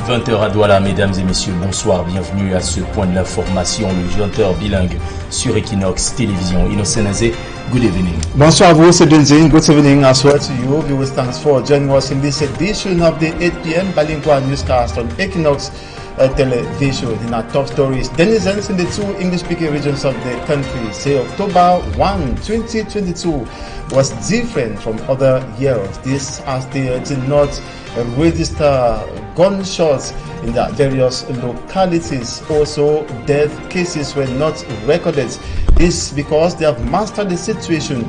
20h à Douala, mesdames et messieurs, bonsoir, bienvenue à ce point de l'information, le 20h bilingue sur Équinoxe Télévision. Innocent, good evening. Bonsoir à vous, c'est Dunzin. Good evening as well to you. Viewers, thanks for joining us in this edition of the 8 p.m. Bilingue newscast on Équinoxe television. In our top stories, denizens in the two English-speaking regions of the country say October 1, 2022 was different from other years. This as they did not register gunshots in the various localities. Also, death cases were not recorded. This because they have mastered the situation,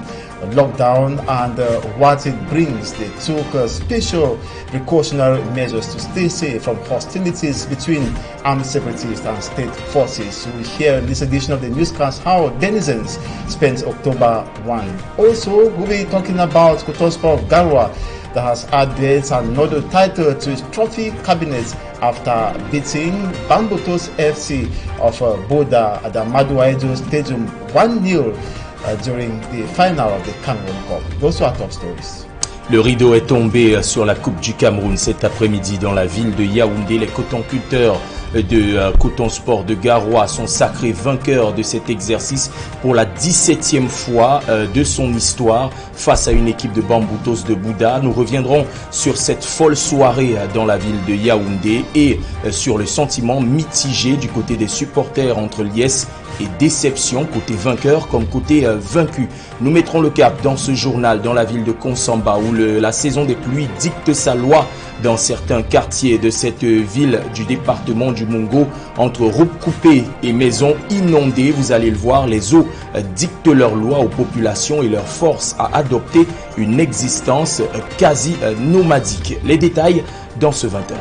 lockdown, and what it brings. They took special precautionary measures to stay safe from hostilities between armed separatists and state forces. We hear in this edition of the newscast how denizens spent October 1. Also, we'll be talking about Octobre Garwa, that has added another title to its trophy cabinet after beating Bambutos FC of Boda at the Maduaido Stadium 1-0 during the final of the Cameroon Cup. Those are our top stories. Le rideau est tombé sur la Coupe du Cameroun cet après-midi dans la ville de Yaoundé. Les cotonculteurs de Coton Sport de Garoua sont sacrés vainqueurs de cet exercice pour la 17e fois de son histoire face à une équipe de Bambutos de Bouddha. Nous reviendrons sur cette folle soirée dans la ville de Yaoundé et sur le sentiment mitigé du côté des supporters entre liesse et déception, côté vainqueur comme côté vaincu. Nous mettrons le cap dans ce journal dans la ville de Konsamba où la saison des pluies dicte sa loi dans certains quartiers de cette ville du département du Mungo. Entre routes coupées et maisons inondées, vous allez le voir, les eaux dictent leur loi aux populations et leur force à adopter une existence quasi nomadique. Les détails dans ce 20h.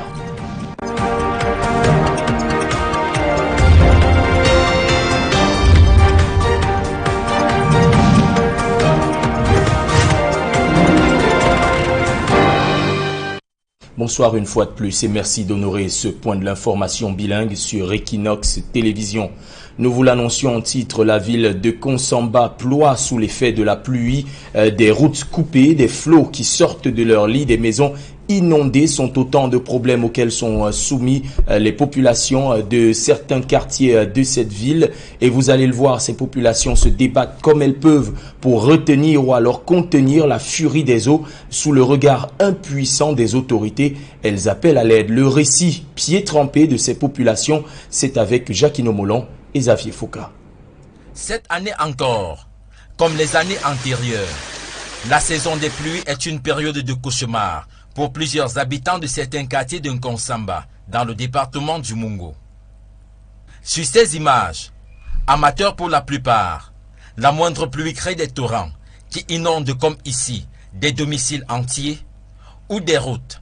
Bonsoir une fois de plus et merci d'honorer ce point de l'information bilingue sur Équinoxe Télévision. Nous vous l'annoncions en titre, la ville de Konsamba ploie sous l'effet de la pluie, des routes coupées, des flots qui sortent de leur lit, des maisons inondées sont autant de problèmes auxquels sont soumis les populations de certains quartiers de cette ville. Et vous allez le voir, ces populations se débattent comme elles peuvent pour retenir ou alors contenir la furie des eaux sous le regard impuissant des autorités. Elles appellent à l'aide. Le récit pied trempé de ces populations, c'est avec Jacquino Molon et Xavier Foucault. Cette année encore, comme les années antérieures, la saison des pluies est une période de cauchemar pour plusieurs habitants de certains quartiers de Nkonsamba, dans le département du Mungo. Sur ces images, amateurs pour la plupart, la moindre pluie crée des torrents qui inondent comme ici des domiciles entiers ou des routes,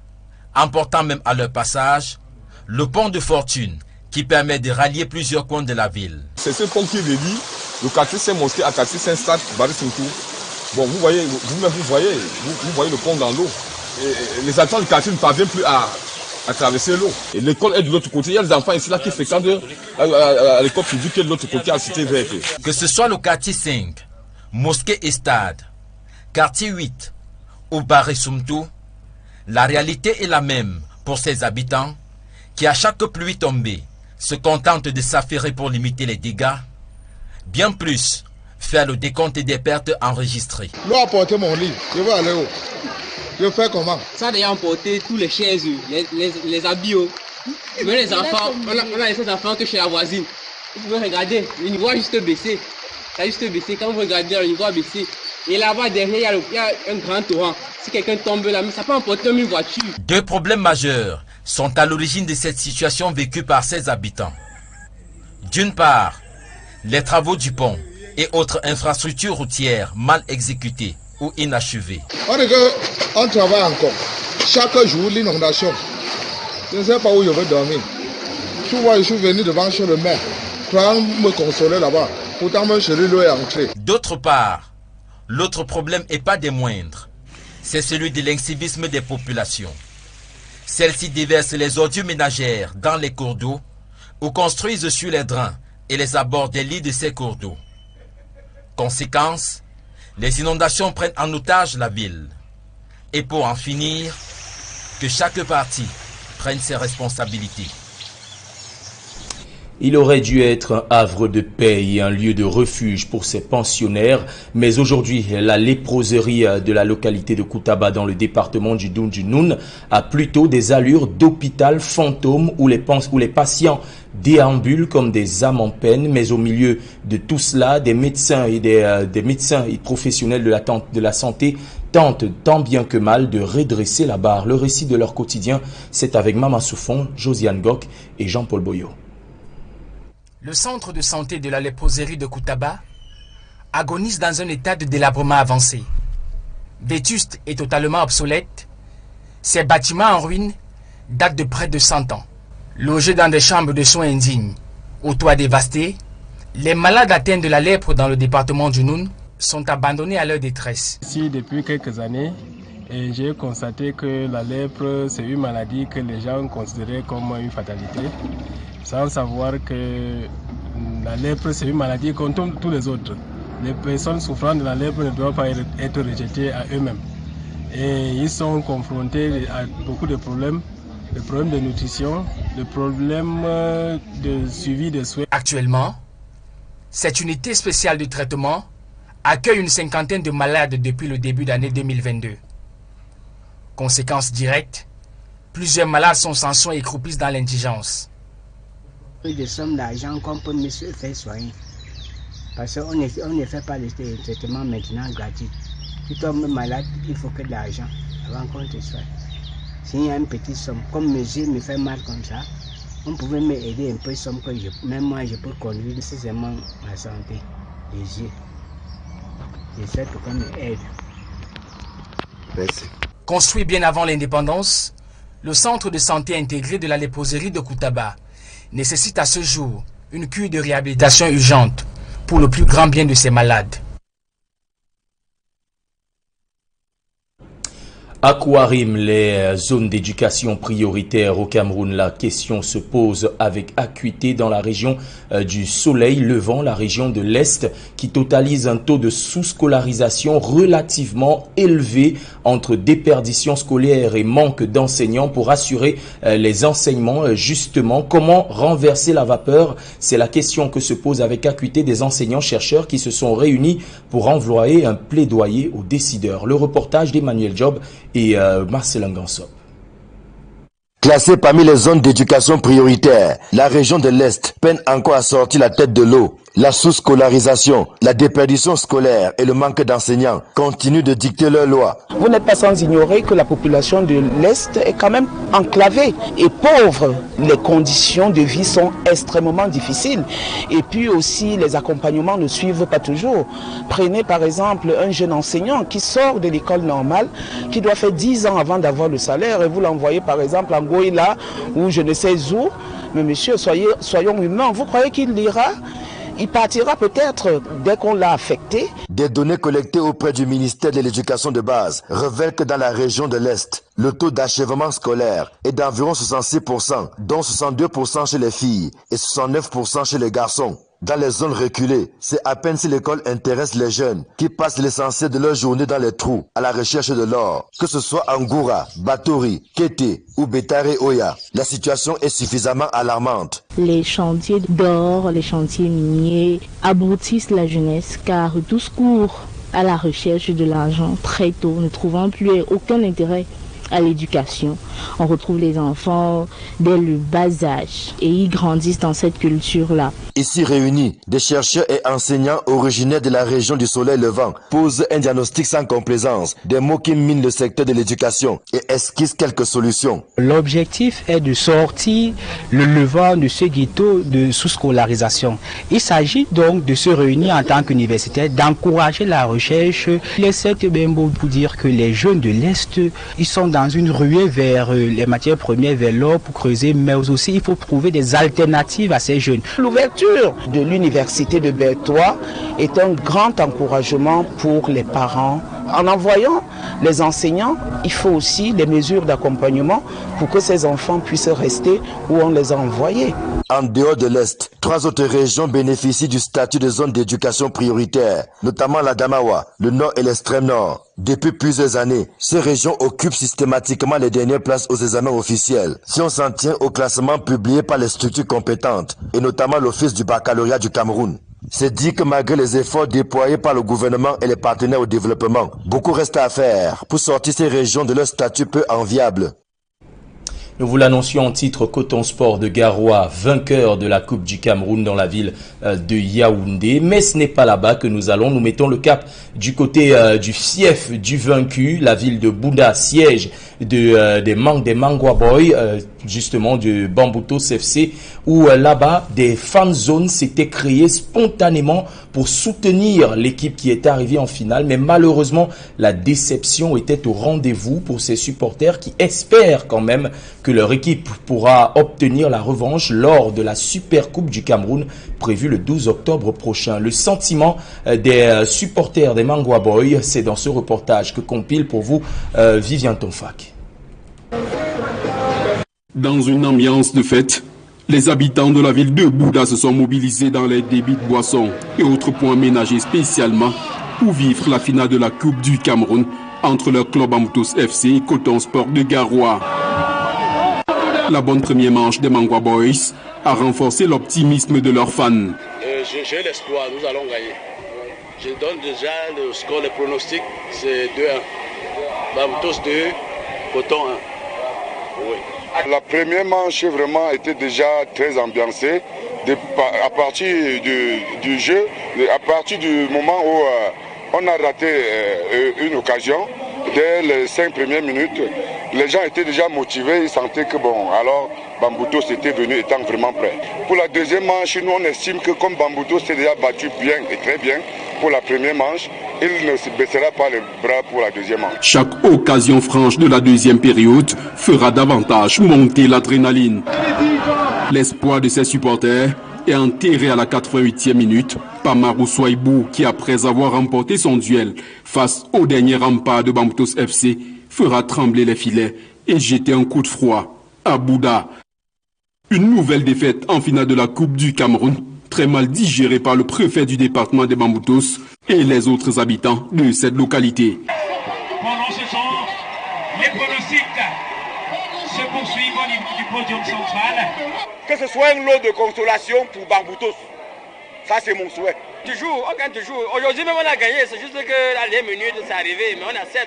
emportant même à leur passage le pont de fortune qui permet de rallier plusieurs coins de la ville. C'est ce pont qui relie le quartier Saint-Mosquée à quartier Saint-Stade, Barisoutou. Bon, vous voyez, vous-même vous voyez le pont dans l'eau. Et les habitants du quartier ne parviennent plus à traverser l'eau. Et l'école est de l'autre côté. Il y a des enfants ici là qui fréquentent à l'école publique qui est de l'autre côté à Cité Verte. Que ce soit le quartier 5, Mosquée et Stade, quartier 8 ou Barisoutou, la réalité est la même pour ces habitants qui à chaque pluie tombée se contentent de s'affairer pour limiter les dégâts, bien plus faire le décompte des pertes enregistrées. L'eau a porté mon lit, je vais aller où? Je fais comment? Ça a déjà emporté tous les chaises, les habits. Même les enfants, on a laissé les enfants que chez la voisine. Vous pouvez regarder, le niveau a juste baissé. Ça a juste baissé. Quand vous regardez, le niveau a baissé. Et là-bas, derrière, il y a un grand torrent. Si quelqu'un tombe là, ça peut emporter une voiture. Deux problèmes majeurs sont à l'origine de cette situation vécue par ces habitants. D'une part, les travaux du pont et autres infrastructures routières mal exécutées ou inachevées. On travaille encore. Chaque jour, l'inondation. Je ne sais pas où je vais dormir. Tu vois, je suis venu devant chez le maire pour me consoler là-bas. Pourtant, mon chéri, l'eau est entrée. D'autre part, l'autre problème n'est pas des moindres. C'est celui de l'incivisme des populations. Celles-ci déversent les ordures ménagères dans les cours d'eau ou construisent sur les drains et les abords des lits de ces cours d'eau. Conséquence, les inondations prennent en otage la ville. Et pour en finir, que chaque parti prenne ses responsabilités. Il aurait dû être un havre de paix et un lieu de refuge pour ces pensionnaires, mais aujourd'hui, la léproserie de la localité de Koutaba dans le département du Doun a plutôt des allures d'hôpital fantôme où les patients déambulent comme des âmes en peine, mais au milieu de tout cela, des médecins et professionnels de la santé tentent tant bien que mal de redresser la barre. Le récit de leur quotidien, c'est avec Mama Soufon, Josiane Gok et Jean-Paul Boyo. Le centre de santé de la léproserie de Koutaba agonise dans un état de délabrement avancé. Vétuste et totalement obsolète, ces bâtiments en ruine datent de près de 100 ans. Logés dans des chambres de soins indignes, aux toits dévastés, les malades atteints de la lèpre dans le département du Noun sont abandonnés à leur détresse. Ici, depuis quelques années, j'ai constaté que la lèpre, c'est une maladie que les gens considéraient comme une fatalité, sans savoir que la lèpre, c'est une maladie comme tous les autres. Les personnes souffrant de la lèpre ne doivent pas être rejetées à eux-mêmes. Et ils sont confrontés à beaucoup de problèmes, des problèmes de nutrition, des problèmes de suivi des soins. Actuellement, cette unité spéciale de traitement accueille une cinquantaine de malades depuis le début d'année 2022. Conséquence directe, plusieurs malades sont sans soins et croupissent dans l'indigence. Des sommes d'argent qu'on peut me faire soigner. Parce qu'on ne fait pas le traitement maintenant gratuit. Si tu tombes malade, il faut que de l'argent avant qu'on te soigne. S'il y a une petite somme, comme mes yeux me fait mal comme ça, on pouvait m'aider un peu, somme que même moi je peux conduire, c'est seulement ma santé, les yeux. J'essaie qu'on m'aide. Merci. Construit bien avant l'indépendance, le centre de santé intégré de la léproserie de Koutaba nécessite à ce jour une cure de réhabilitation urgente pour le plus grand bien de ses malades. À Kouarim, les zones d'éducation prioritaires au Cameroun, la question se pose avec acuité dans la région du Soleil levant, la région de l'Est, qui totalise un taux de sous-scolarisation relativement élevé entre déperdition scolaire et manque d'enseignants pour assurer les enseignements. Justement, comment renverser la vapeur? C'est la question que se pose avec acuité des enseignants-chercheurs qui se sont réunis pour envoyer un plaidoyer aux décideurs. Le reportage d'Emmanuel Job et Marcel Ngansop. Classée parmi les zones d'éducation prioritaire, la région de l'Est peine encore à sortir la tête de l'eau. La sous-scolarisation, la déperdition scolaire et le manque d'enseignants continuent de dicter leurs lois. Vous n'êtes pas sans ignorer que la population de l'Est est quand même enclavée et pauvre. Les conditions de vie sont extrêmement difficiles. Et puis aussi, les accompagnements ne suivent pas toujours. Prenez par exemple un jeune enseignant qui sort de l'école normale, qui doit faire 10 ans avant d'avoir le salaire, et vous l'envoyez par exemple en Goïla ou je ne sais où. Mais monsieur, soyons humains, vous croyez qu'il ira ? Il partira peut-être dès qu'on l'a affecté. Des données collectées auprès du ministère de l'Éducation de base révèlent que dans la région de l'Est, le taux d'achèvement scolaire est d'environ 66%, dont 62% chez les filles et 69% chez les garçons. Dans les zones reculées, c'est à peine si l'école intéresse les jeunes qui passent l'essentiel de leur journée dans les trous à la recherche de l'or. Que ce soit en Goura, Batori, Kété ou Bétaré Oya, la situation est suffisamment alarmante. Les chantiers d'or, les chantiers miniers abrutissent la jeunesse car tous courent à la recherche de l'argent très tôt, ne trouvant plus aucun intérêt à l'éducation. On retrouve les enfants dès le bas âge et ils grandissent dans cette culture-là. Ici réunis, des chercheurs et enseignants originaires de la région du Soleil levant posent un diagnostic sans complaisance, des mots qui minent le secteur de l'éducation et esquissent quelques solutions. L'objectif est de sortir le Levant de ce ghetto de sous-scolarisation. Il s'agit donc de se réunir en tant qu'universitaire, d'encourager la recherche. Il est certes bien beau pour dire que les jeunes de l'Est, ils sont dans une ruée vers les matières premières, vers l'or pour creuser, mais aussi il faut trouver des alternatives à ces jeunes. L'ouverture de l'université de Bertois est un grand encouragement pour les parents. En envoyant les enseignants, il faut aussi des mesures d'accompagnement pour que ces enfants puissent rester où on les a envoyés. En dehors de l'Est, 3 autres régions bénéficient du statut de zone d'éducation prioritaire, notamment la Damawa, le nord et l'extrême nord. Depuis plusieurs années, ces régions occupent systématiquement les dernières places aux examens officiels, si on s'en tient au classement publié par les structures compétentes, et notamment l'Office du baccalauréat du Cameroun. C'est dit que malgré les efforts déployés par le gouvernement et les partenaires au développement, beaucoup reste à faire pour sortir ces régions de leur statut peu enviable. Nous vous l'annoncions en titre, Coton Sport de Garoua, vainqueur de la Coupe du Cameroun dans la ville de Yaoundé. Mais ce n'est pas là-bas que nous allons. Nous mettons le cap du côté du fief du vaincu, la ville de Bouda, siège des Mangwa Boys, justement du Bamboutos FC, où là-bas, des fan zones s'étaient créées spontanément pour soutenir l'équipe qui est arrivée en finale. Mais malheureusement, la déception était au rendez-vous pour ces supporters qui espèrent quand même que leur équipe pourra obtenir la revanche lors de la Super Coupe du Cameroun prévue le 12 octobre prochain. Le sentiment des supporters des Mangwa Boys, c'est dans ce reportage que compile pour vous Vivian Tonfak. Dans une ambiance de fête, les habitants de la ville de Bouda se sont mobilisés dans les débits de boissons et autres points ménagés spécialement pour vivre la finale de la Coupe du Cameroun entre le club Bamboutos FC et Coton Sport de Garoua. La bonne première manche des Mangwa Boys a renforcé l'optimisme de leurs fans. J'ai l'espoir, nous allons gagner. Je donne déjà le score, le pronostic, c'est 2-1. Bamboutos 2, Coton 1. Oui. La première manche vraiment était déjà très ambiancée. À partir du jeu, à partir du moment où on a raté une occasion, dès les 5 premières minutes, les gens étaient déjà motivés, ils sentaient que bon, alors Bamboutos était venu étant vraiment prêt. Pour la deuxième manche, nous on estime que comme Bamboutos s'est déjà battu bien et très bien pour la première manche, il ne se baissera pas les bras pour la deuxième manche. Chaque occasion franche de la deuxième période fera davantage monter l'adrénaline. L'espoir de ses supporters est enterré à la 88e minute par Marou Souaibou qui, après avoir remporté son duel face au dernier rempart de Bamboutos FC, fera trembler les filets et jeter un coup de froid à Bouda. Une nouvelle défaite en finale de la Coupe du Cameroun, très mal digérée par le préfet du département des Bamboutos et les autres habitants de cette localité. Pendant ce temps, les pronostics se poursuivent au niveau du podium central. Que ce soit un lot de consolation pour Bamboutos. Ça, c'est mon souhait. Toujours, on gagne toujours. Aujourd'hui même, on a gagné. C'est juste que la dernière minute, c'est arrivé. Mais on a 7.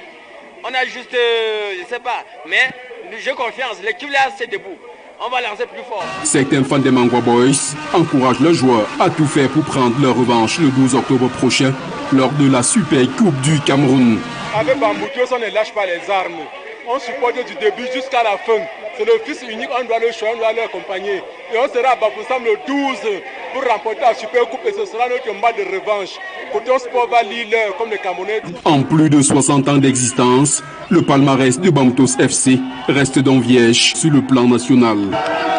On a juste, je ne sais pas. Mais j'ai confiance. L'équipe là, c'est debout. On va lancer plus fort. Certains fans des Mangwa Boys encouragent leurs joueurs à tout faire pour prendre leur revanche le 12 octobre prochain lors de la Super Coupe du Cameroun. Avec Bamboutos, on ne lâche pas les armes. On supporte du début jusqu'à la fin. C'est le fils unique, on doit le choisir, on doit l'accompagner. Et on sera à Bafoussam le 12 pour remporter la Super Coupe et ce sera notre combat de revanche. Coton Sport va lire comme les Camerounais. En plus de 60 ans d'existence, le palmarès de Bamboutos FC reste donc vierge sur le plan national.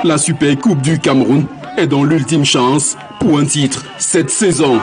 La Super Coupe du Cameroun est donc l'ultime chance pour un titre cette saison.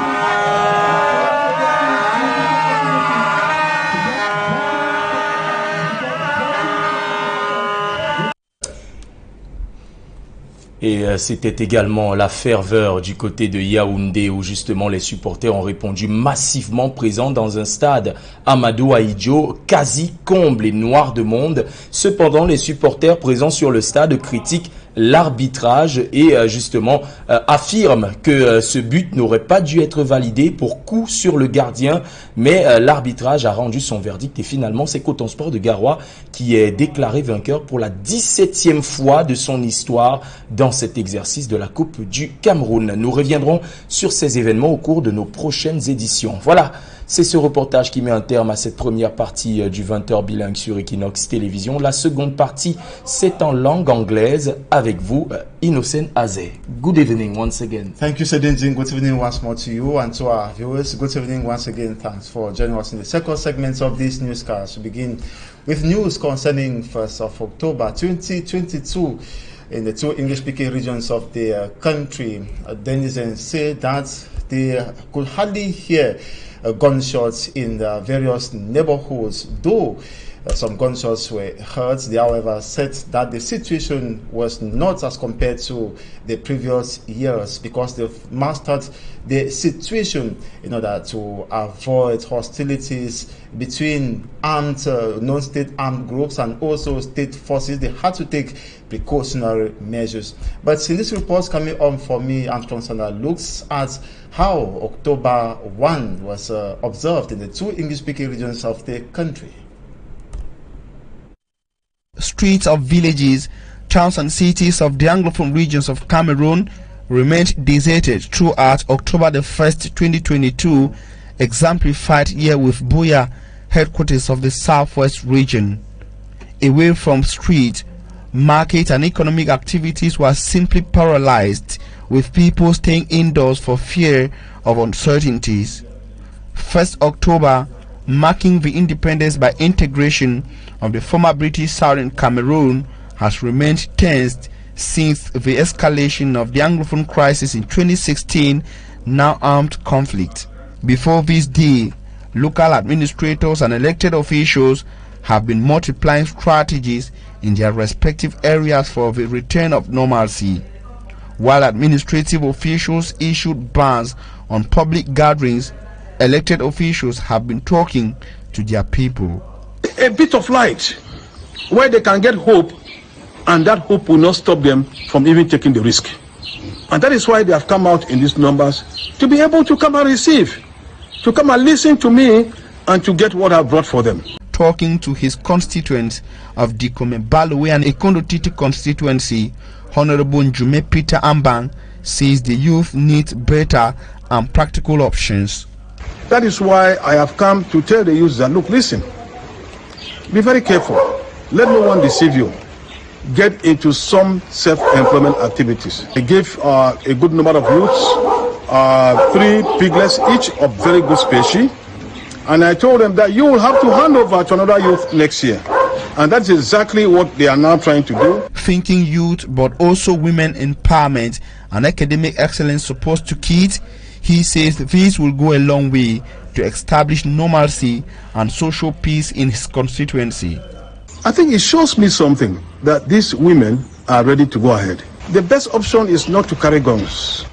Et c'était également la ferveur du côté de Yaoundé où justement les supporters ont répondu massivement présents dans un stade Amadou Ahidjo quasi comble et noir de monde. Cependant, les supporters présents sur le stade critiquent l'arbitrage et justement affirme que ce but n'aurait pas dû être validé pour coup sur le gardien, mais l'arbitrage a rendu son verdict et finalement c'est Coton Sport de Garoua qui est déclaré vainqueur pour la 17e fois de son histoire dans cet exercice de la Coupe du Cameroun. Nous reviendrons sur ces événements au cours de nos prochaines éditions. Voilà, c'est ce reportage qui met un terme à cette première partie du 20h bilingue sur Équinoxe Télévision. La seconde partie, c'est en langue anglaise avec vous, Innocent Azé. Good evening once again. Thank you, Sedinjin. Good evening once more to you and to our viewers. Good evening once again. Thanks for joining us in the second segment of this newscast. We begin with news concerning 1st of October 2022. In the two English-speaking regions of the country, denizens say that they could hardly hear gunshots in the various neighborhoods, though Some gunshots were heard. They, however, said that the situation was not as compared to the previous years because they've mastered the situation in order to avoid hostilities between armed, non-state armed groups and also state forces. They had to take precautionary measures. But in this report coming on for me, Armstrong Sandra looks at how October 1 was observed in the two English-speaking regions of the country. Streets of villages, towns and cities of the Anglophone regions of Cameroon remained deserted throughout October the 1st, 2022, exemplified here with Buea, headquarters of the Southwest region. Away from street, market and economic activities were simply paralyzed, with people staying indoors for fear of uncertainties. 1st October, marking the independence by integration of the former British Southern Cameroon, has remained tensed since the escalation of the Anglophone crisis in 2016, now armed conflict. Before this day, local administrators and elected officials have been multiplying strategies in their respective areas for the return of normalcy, while administrative officials issued bans on public gatherings. Elected officials have been talking to their people. A bit of light where they can get hope, and that hope will not stop them from even taking the risk. And that is why they have come out in these numbers, to be able to come and receive, to come and listen to me and to get what I brought for them. Talking to his constituents of Dikome Balowe and Ekondo Titi constituency, Honorable Njume Peter Ambang says the youth need better and practical options. That is why I have come to tell the youth that, look, listen, be very careful. Let no one deceive you. Get into some self-employment activities. I gave a good number of youths 3 piglets, each of very good species. And I told them that you will have to hand over to another youth next year. And that's exactly what they are now trying to do. Thinking youth, but also women empowerment and academic excellence supposed to kids, he says this will go a long way to establish normalcy and social peace in his constituency. I think it shows me something, that these women are ready to go ahead. The best option is not to carry guns.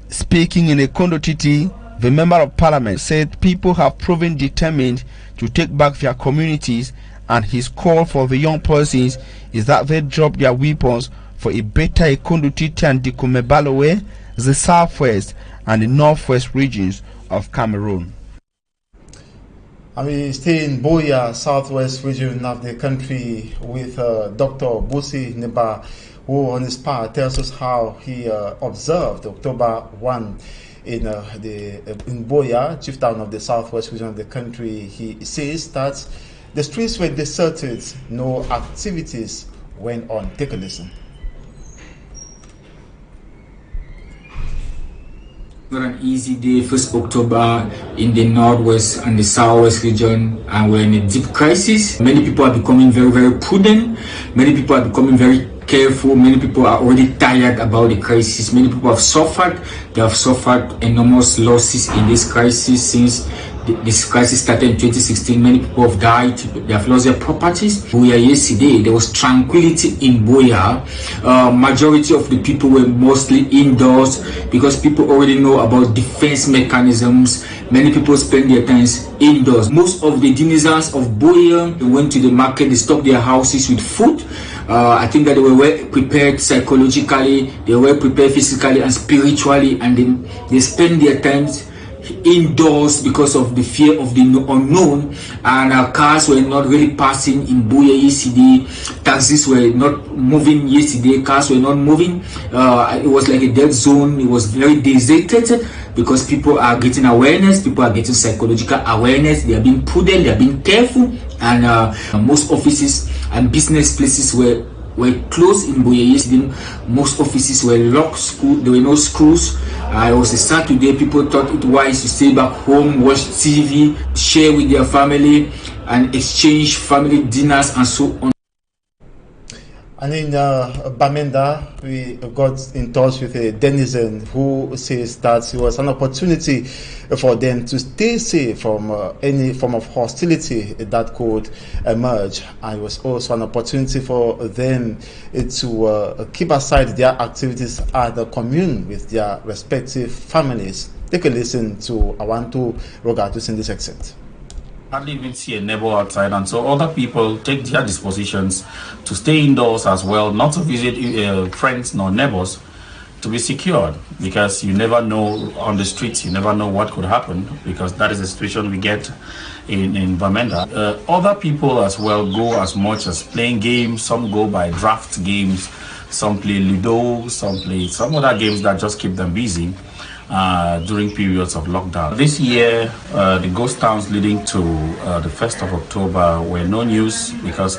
Speaking in Ekondo Titi, the Member of Parliament said people have proven determined to take back their communities, and his call for the young persons is that they drop their weapons for a better Ekondo Titi and Dikome Balowe, the Southwest and the Northwest regions of Cameroon. And we stay in Buea, Southwest region of the country, with Dr. Busi Neba, who on his part tells us how he observed October 1 in Buea, chief town of the Southwest region of the country. He says that the streets were deserted, no activities went on. Take a listen. Not an easy day, 1st October in the Northwest and the Southwest region, and we're in a deep crisis. Many people are becoming very, very prudent. Many people are becoming very careful. Many people are already tired about the crisis. Many people have suffered. They have suffered enormous losses in this crisis since this crisis started in 2016. Many people have died. They have lost their properties. Buea yesterday, there was tranquility in Buea. Majority of the people were mostly indoors because people already know about defense mechanisms. Many people spend their time indoors. Most of the denizens of Buea, they went to the market, they stocked their houses with food. I think that they were well prepared psychologically, they were well prepared physically and spiritually, and they spend their time indoors because of the fear of the unknown, and cars were not really passing in Buea yesterday. Taxis were not moving yesterday. Cars were not moving. It was like a dead zone. It was very deserted because people are getting awareness. People are getting psychological awareness. They are being prudent. They are being careful, and most offices and business places were closed in Buea yesterday. Most offices were locked. There were no schools. It was a Saturday. People thought it wise to stay back home, watch TV, share with their family, and exchange family dinners and so on. And in Bamenda, we got in touch with a denizen who says that it was an opportunity for them to stay safe from any form of hostility that could emerge. And it was also an opportunity for them to keep aside their activities and commune with their respective families. Take a listen to Awantu Rogatus in this excerpt. Hardly even see a neighbor outside, and so other people take their dispositions to stay indoors as well, not to visit friends nor neighbors, to be secured, because you never know on the streets, you never know what could happen, because that is the situation we get in Bamenda. Other people as well go as much as playing games. Some go by draft games, some play Ludo, some play some other games that just keep them busy during periods of lockdown. This year, the ghost towns leading to the 1st of October were no news, because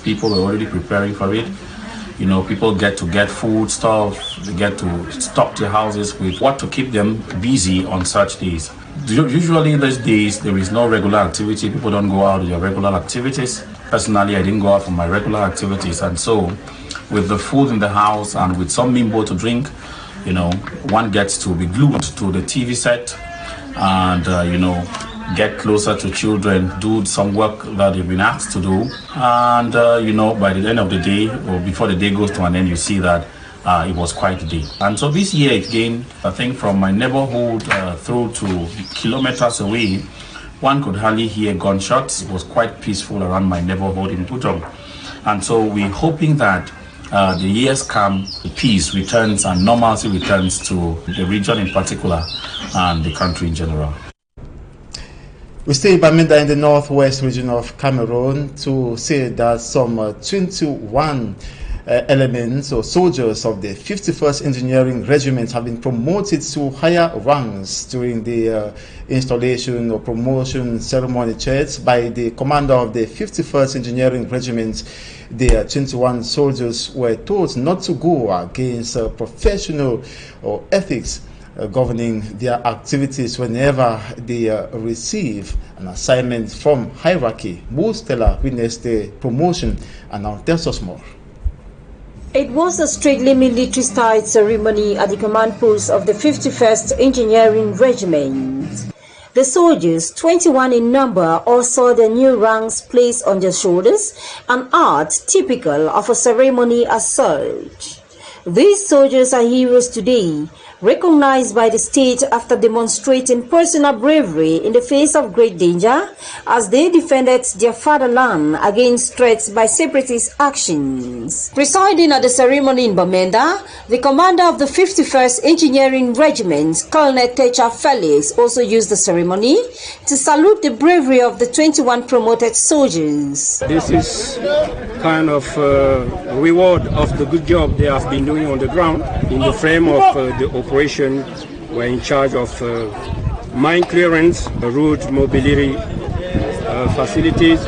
people were already preparing for it. You know, people get food stuff, they get to stock their houses with what to keep them busy on such days. Usually these days, there is no regular activity. People don't go out to their regular activities. Personally, I didn't go out for my regular activities, and so with the food in the house and with some mimbo to drink, you know, one gets to be glued to the TV set and, you know, get closer to children, do some work that they've been asked to do. And, you know, by the end of the day, or before the day goes to an end, you see that it was quite a day. And so this year again, I think from my neighborhood through to kilometers away, one could hardly hear gunshots. It was quite peaceful around my neighborhood in Putong. And so we're hoping that the years come, peace returns and normalcy returns to the region in particular and the country in general. We stay in Bamenda in the northwest region of Cameroon to say that some 21 elements or soldiers of the 51st Engineering Regiment have been promoted to higher ranks during the installation or promotion ceremony chaired by the commander of the 51st Engineering Regiment. The 21 soldiers were told not to go against professional or ethics governing their activities whenever they receive an assignment from hierarchy. Mustela witnessed the promotion and now tells us more. It was a strictly military-style ceremony at the command post of the 51st Engineering Regiment. The soldiers, 21 in number, all saw their new ranks placed on their shoulders, an art typical of a ceremony as such. These soldiers are heroes today, recognized by the state after demonstrating personal bravery in the face of great danger as they defended their fatherland against threats by separatist actions. Presiding at the ceremony in Bamenda, the commander of the 51st Engineering Regiment, Colonel Techa Felix, also used the ceremony to salute the bravery of the 21 promoted soldiers. This is kind of reward of the good job they have been doing on the ground in the frame of the operation. We're in charge of mine clearance, road mobility facilities.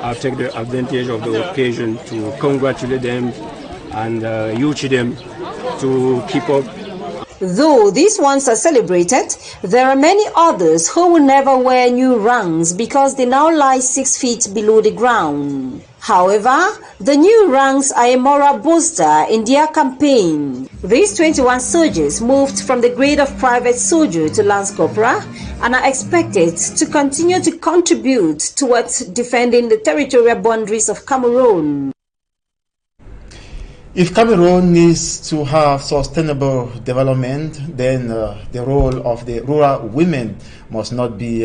I'll take the advantage of the occasion to congratulate them and urge them to keep up. Though these ones are celebrated, there are many others who will never wear new ranks because they now lie 6 feet below the ground. However, the new ranks are a moral booster in their campaign. These 21 soldiers moved from the grade of private soldier to lance corporal and are expected to continue to contribute towards defending the territorial boundaries of Cameroon. If Cameroon needs to have sustainable development, then the role of the rural women must not be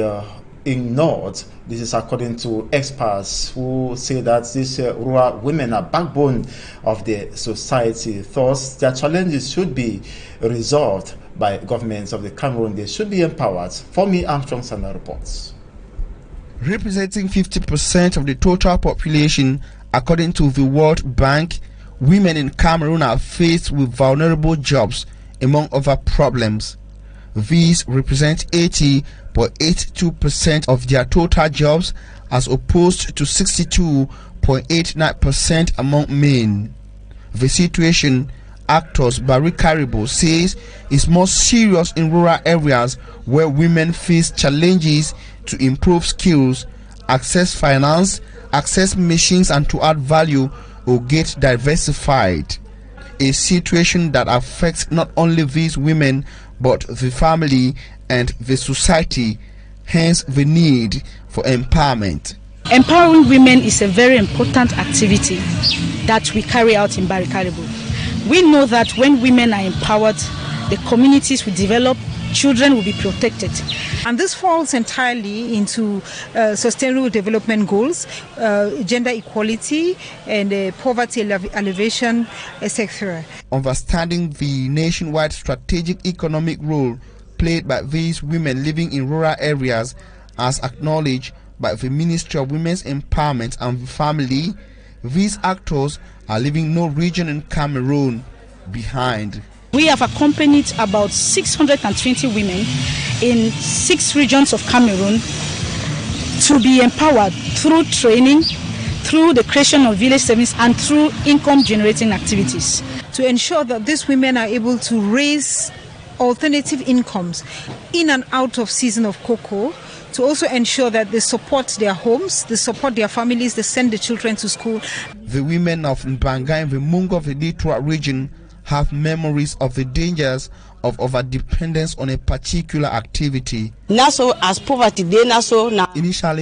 ignored. This is according to experts who say that these rural women are backbone of the society. Thus, their challenges should be resolved by governments of the Cameroon. They should be empowered. For me, Armstrong Sana reports. Representing 50% of the total population, according to the World Bank, women in Cameroon are faced with vulnerable jobs, among other problems. These represent 80.82% of their total jobs, as opposed to 62.89% among men. The situation, actors Barry Caribou says, is more serious in rural areas where women face challenges to improve skills, access finance, access machines, and to add value or get diversified, a situation that affects not only these women but the family and the society, hence the need for empowerment. Empowering women is a very important activity that we carry out in Barikaribu. We know that when women are empowered, the communities will develop, children will be protected. And this falls entirely into sustainable development goals, gender equality and poverty alleviation, etc. Understanding the nationwide strategic economic role played by these women living in rural areas, as acknowledged by the Ministry of Women's Empowerment and the Family, these actors are leaving no region in Cameroon behind. We have accompanied about 620 women in 6 regions of Cameroon to be empowered through training, through the creation of village service, and through income generating activities. To ensure that these women are able to raise alternative incomes in and out of season of cocoa, to also ensure that they support their homes, they support their families, they send the children to school. The women of Mbanga and the Mungo of the Littoral region have memories of the dangers of over-dependence on a particular activity. Initially,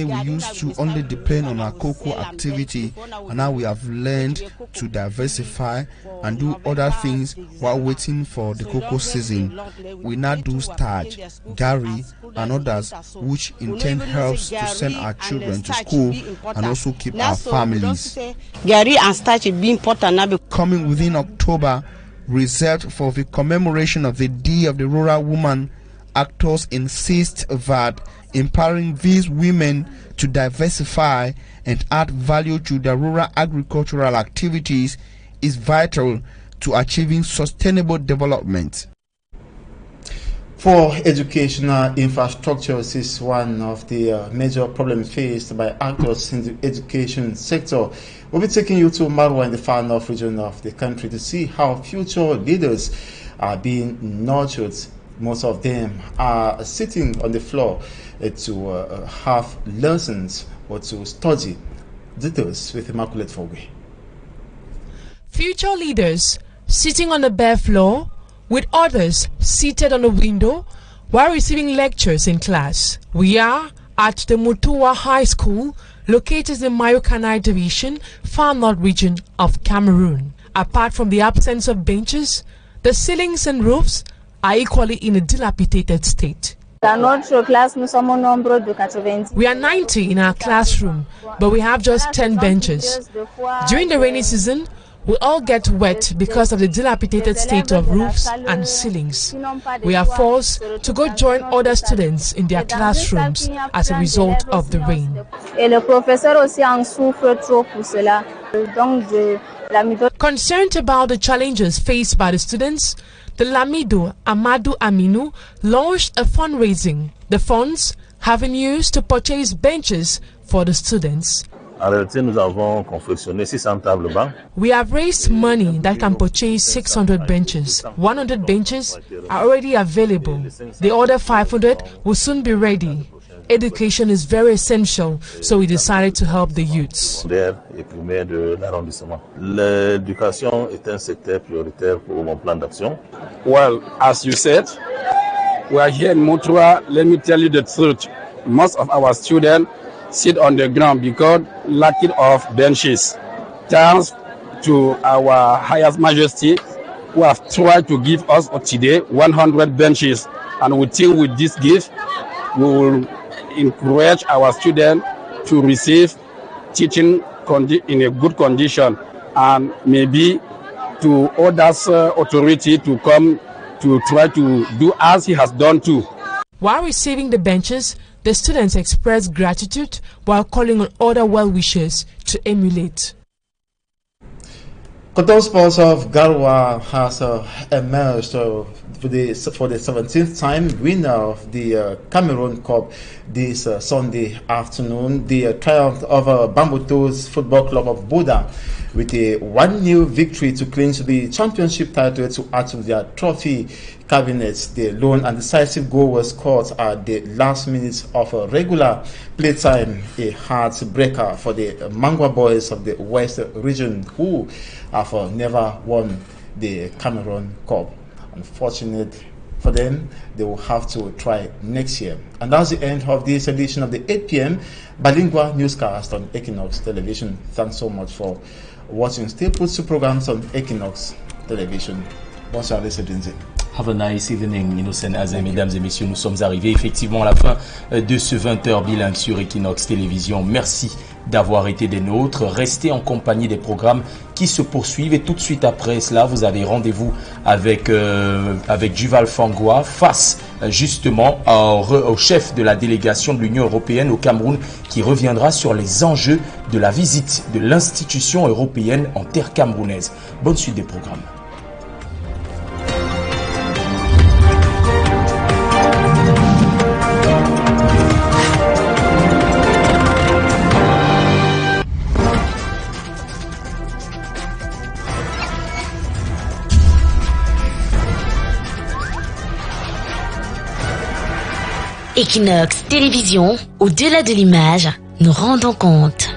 we used to only depend on our cocoa activity, and now we have learned to diversify and do other things while waiting for the cocoa season. We now do starch, gari, and others, which in turn helps to send our children to school and also keep our families. Coming within October, reserved for the commemoration of the Day of the Rural Woman, actors insist that empowering these women to diversify and add value to their rural agricultural activities is vital to achieving sustainable development. For educational infrastructure, this is one of the major problems faced by actors in the education sector. We'll be taking you to Marwa in the far north region of the country to see how future leaders are being nurtured. Most of them are sitting on the floor to have lessons or to study. Details with Immaculate Fogwe. Future leaders sitting on the bare floor with others seated on a window while receiving lectures in class. We are at the Mutua High School, located in Mayo-Kanai Division, far north region of Cameroon. Apart from the absence of benches, the ceilings and roofs are equally in a dilapidated state. We are 90 in our classroom, but we have just 10 benches. During the rainy season, we all get wet because of the dilapidated state of roofs and ceilings. We are forced to go join other students in their classrooms as a result of the rain. Concerned about the challenges faced by the students, the Lamido Amadou Aminu launched a fundraising. The funds have been used to purchase benches for the students. We have raised money that can purchase 600 benches. 100 benches are already available. The other 500 will soon be ready. Education is very essential, so we decided to help the youths. Well, as you said, we are here in Mutua. Let me tell you the truth. Most of our students sit on the ground because lacking of benches. Thanks to our highest majesty, who have tried to give us today 100 benches, and we think with this gift we will encourage our students to receive teaching in a good condition, and maybe to others authority to come to try to do as he has done too. While receiving the benches, the students expressed gratitude while calling on other well-wishers to emulate. Cotton Sports of Garwa has emerged for the 17th time winner of the Cameroon Cup this Sunday afternoon. The triumph of Bambuto's Football Club of Buda with a 1-0 victory to clinch the championship title to add to their trophy cabinets. The lone and decisive goal was scored at the last minutes of a regular playtime, a heartbreaker for the Mangwa boys of the West region, who have never won the Cameroon Cup. Unfortunate for them, they will have to try next year. And that's the end of this edition of the 8 p.m. bilingual newscast on Équinoxe Television. Thanks so much for watching. Still put two programs on Équinoxe Television. Bonsoir les Cédric. Have a nice evening, Innocent Azem. Mesdames et messieurs, nous sommes arrivés effectivement à la fin de ce 20h bilingue sur Équinoxe Télévision. Merci d'avoir été des nôtres. Restez en compagnie des programmes qui se poursuivent. Et tout de suite après cela, vous avez rendez-vous avec Duval Fangwa face justement au chef de la délégation de l'Union européenne au Cameroun, qui reviendra sur les enjeux de la visite de l'institution européenne en terre camerounaise. Bonne suite des programmes. Équinoxe Télévision, au-delà de l'image, nous rendons compte.